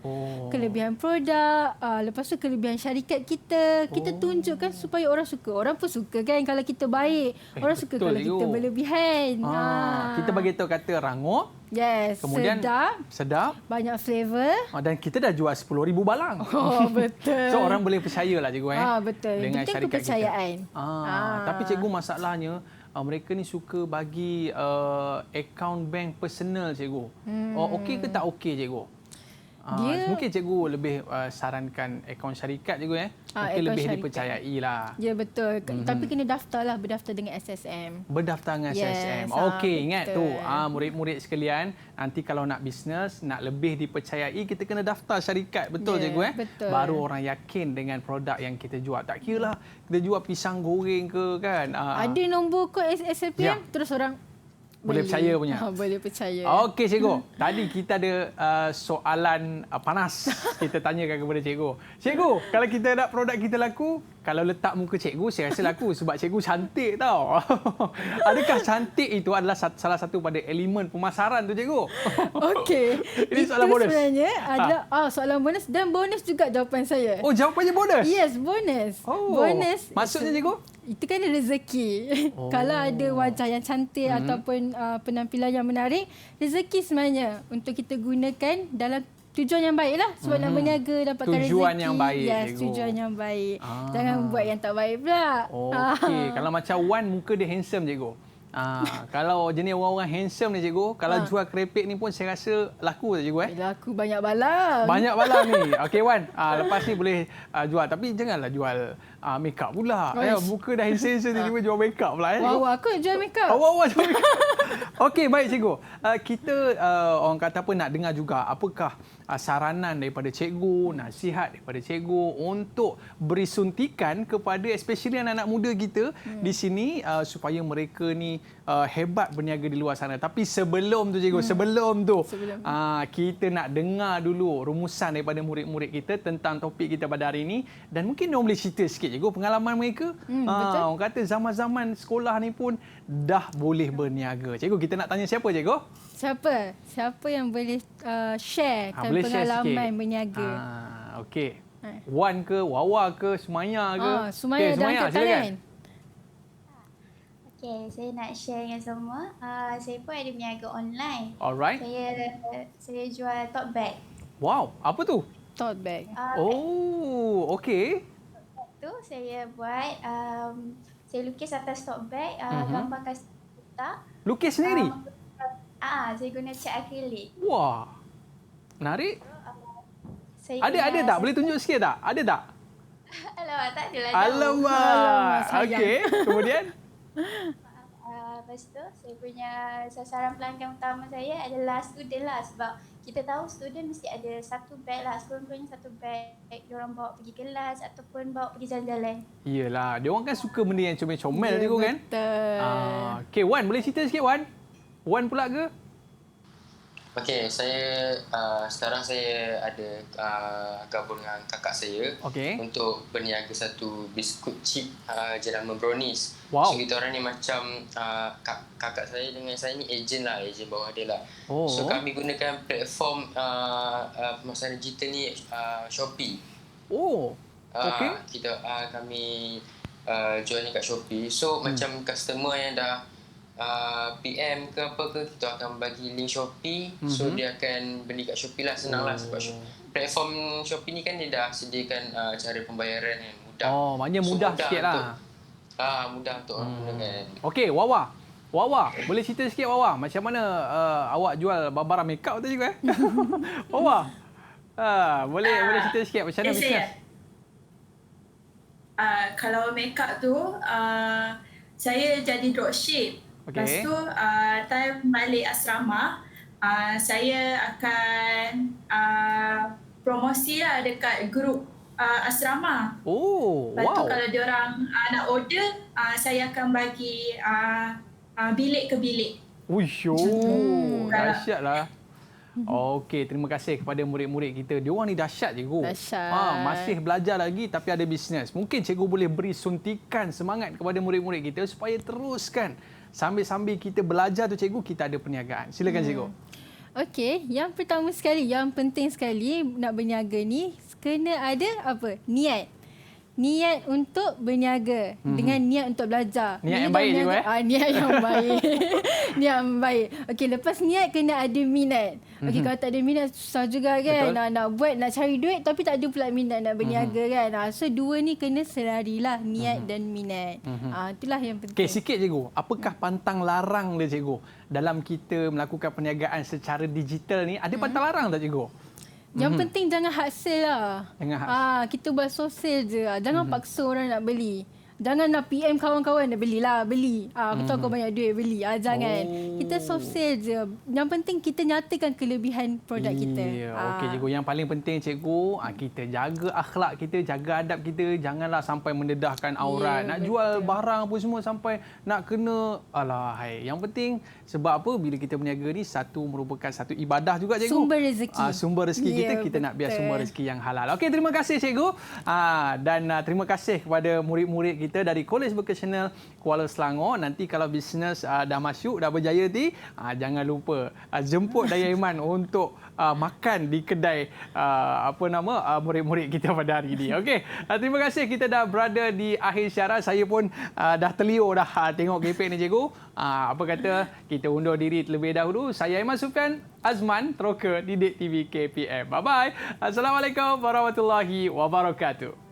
Kelebihan produk, lepas tu kelebihan syarikat kita. Kita tunjukkan supaya orang suka. Orang pun suka kan kalau kita baik. Orang suka kalau kita berlebihan. Kita bagi tahu kata rangup. Yes, kemudian sedap. Banyak flavor. Dan kita dah jual 10,000 balang. Oh, betul. So orang boleh percayalah cikgu betul. dengan Penting syarikat kepercayaan. kita. Tapi cikgu masalahnya mereka ni suka bagi akaun bank personal cikgu. Okey ke tak okey cikgu? Mungkin cikgu lebih sarankan akaun syarikat cikgu mungkin lebih syarikat dipercayai lah. Ya betul. Tapi kena daftarlah, berdaftar dengan SSM. Berdaftar dengan SSM. Okey, ingat tu. Murid-murid sekalian, nanti kalau nak bisnes, nak lebih dipercayai, kita kena daftar syarikat. Betul cikgu Betul. Baru orang yakin dengan produk yang kita jual. Tak kira lah kita jual pisang goreng ke kan. Ada nombor kod SSPM terus orang boleh percaya punya. Boleh percaya. Okey cikgu. Tadi kita ada soalan panas kita tanyakan kepada cikgu. Cikgu, kalau kita nak produk kita laku, kalau letak muka cikgu, saya rasa laku sebab cikgu cantik tau. Adakah cantik itu adalah salah satu pada elemen pemasaran tu cikgu? Okey. Ini soalan bonus. Sebenarnya adalah soalan bonus dan bonus juga jawapan saya. Oh, jawapannya bonus? Yes, bonus. Bonus. Maksudnya cikgu? Itu kan rezeki. Kalau ada wajah yang cantik ataupun penampilan yang menarik, rezeki sebenarnya untuk kita gunakan dalam tujuan yang baik lah. Sebab nak berniaga, dapatkan rezeki. Tujuan yang baik. Yes, tujuan yang baik. Jangan buat yang tak baik pula. Okey. Kalau macam Wan, muka dia handsome cikgu. Kalau jenis orang-orang handsome ni cikgu, kalau jual kerepek ni pun saya rasa laku tak cikgu Laku banyak balang. Banyak balang ni. Okey Wan, lepas ni boleh jual tapi janganlah jual make up pula. Muka dah handsome tiba-tiba jual make up pula Wah, aku jual make up. Wah, jual make up. Okey, baik cikgu. Kita orang kata apa nak dengar juga apakah saranan daripada cikgu, nasihat daripada cikgu untuk beri suntikan kepada especially anak-anak muda kita di sini supaya mereka ni hebat berniaga di luar sana. Tapi sebelum tu cikgu, sebelum tu kita nak dengar dulu rumusan daripada murid-murid kita tentang topik kita pada hari ini dan mungkin dia boleh cerita sikit cikgu pengalaman mereka. Betul. Orang kata zaman-zaman sekolah ni pun dah boleh berniaga. Cikgu, kita nak tanya siapa cikgu? Siapa yang boleh share boleh pengalaman share berniaga? Okey. Wan ke, Wawa ke, Sumaya ke? Sumaya dah angkat tangan. Okey, saya nak share dengan semua. Saya pun ada berniaga online. Alright. Saya jual tote bag. Wow, apa tu? Tote bag. Okey. Tu saya buat, saya lukis atas tote bag, gambar custom letak. Lukis sendiri? Saya guna cat akrilik. Wah, menarik. Ada tak? Boleh tunjuk sikit tak? Ada tak? Alamak, tak adalah. Alamak. Okey, kemudian? Lepas tu, saya punya sasaran pelanggan utama saya adalah student lah. Sebab kita tahu student mesti ada satu beg lah. Sekurang-kurangnya satu beg. Diorang bawa pergi kelas ataupun bawa pergi jalan-jalan. Iyalah, diorang kan suka benda yang comel-comel je kan? Betul. Okey, Wan, boleh cerita sikit Wan? Wan pula ke? Okey, saya sekarang saya ada gabung dengan kakak saya untuk berniaga satu biskut chip jenama Brownies. Wow. So kita orang ni macam kakak saya dengan saya ni ejen lah, ejen bawah dia lah. So kami gunakan platform pemasaran digital ni Shopee. Kami jual ni kat Shopee. So macam customer yang dah PM ke apa ke, kita akan bagi link Shopee. So dia akan beli kat Shopee lah, senang lah sebab platform Shopee ni kan dia dah sediakan cara pembayaran yang mudah. Maknanya mudah sikit lah. Mudah untuk orang gunakan. Okey, Wawa, boleh cerita sikit Wawa, macam mana awak jual barang make up tu juga Wawa, boleh cerita sikit macam mana bisnes? Kalau make up tu, saya jadi dropship. Lepas tu, time balik asrama, saya akan promosi lah dekat grup asrama. Lepas tu kalau diorang nak order, saya akan bagi bilik ke bilik. Dahsyat lah. Okey, terima kasih kepada murid-murid kita. Diorang ni dahsyat cikgu. Dahsyat. Masih belajar lagi tapi ada bisnes. Mungkin cikgu boleh beri suntikan semangat kepada murid-murid kita supaya teruskan. Sambil-sambil kita belajar tu cikgu, kita ada perniagaan. Silakan cikgu. Okey, yang pertama sekali, yang penting sekali nak berniaga ni kena ada apa? Niat. Niat untuk berniaga dengan niat untuk belajar. Niat Bila yang dah baik cikgu berniaga- Niat yang baik. Niat yang baik. Okey, lepas niat kena ada minat. Okey, kalau tak ada minat susah juga kan. Nak buat, nak cari duit tapi tak ada pula minat nak berniaga kan. So dua ni kena selarilah, niat dan minat. Itulah yang penting. Okey, sikit cikgu. Apakah pantang larang dia cikgu dalam kita melakukan perniagaan secara digital ni? Ada pantang larang tak cikgu? Yang penting jangan hasil lah. Jangan hasil. Kita buat sosial je. Jangan paksa orang nak beli. Jangan nak PM kawan-kawan nak belilah, beli. Aku tahu kau banyak duit, beli. Jangan. Kita sosial je. Yang penting kita nyatakan kelebihan produk kita. Okey cikgu, yang paling penting cikgu, kita jaga akhlak kita, jaga adab kita, janganlah sampai mendedahkan aurat. Nak jual barang apa semua sampai nak kena alahai. Yang penting sebab apa? Bila kita berniaga ni merupakan satu ibadah juga cikgu. Sumber rezeki. Sumber rezeki kita nak biar sumber rezeki yang halal. Okey, terima kasih cikgu. Dan terima kasih kepada murid-murid kita dari Kolej Vocasional Kuala Selangor. Nanti kalau bisnes dah masuk, dah berjaya jangan lupa jemput Daya Iman untuk makan di kedai murid-murid kita pada hari ini. Okey, terima kasih. Kita dah berada di akhir siaran. Saya pun dah terliur dah tengok gepek ni cikgu. Apa kata kita undur diri terlebih dahulu. Saya Aiman Sufian Azman, Teroka Didik TV KPM. Bye-bye. Assalamualaikum warahmatullahi wabarakatuh.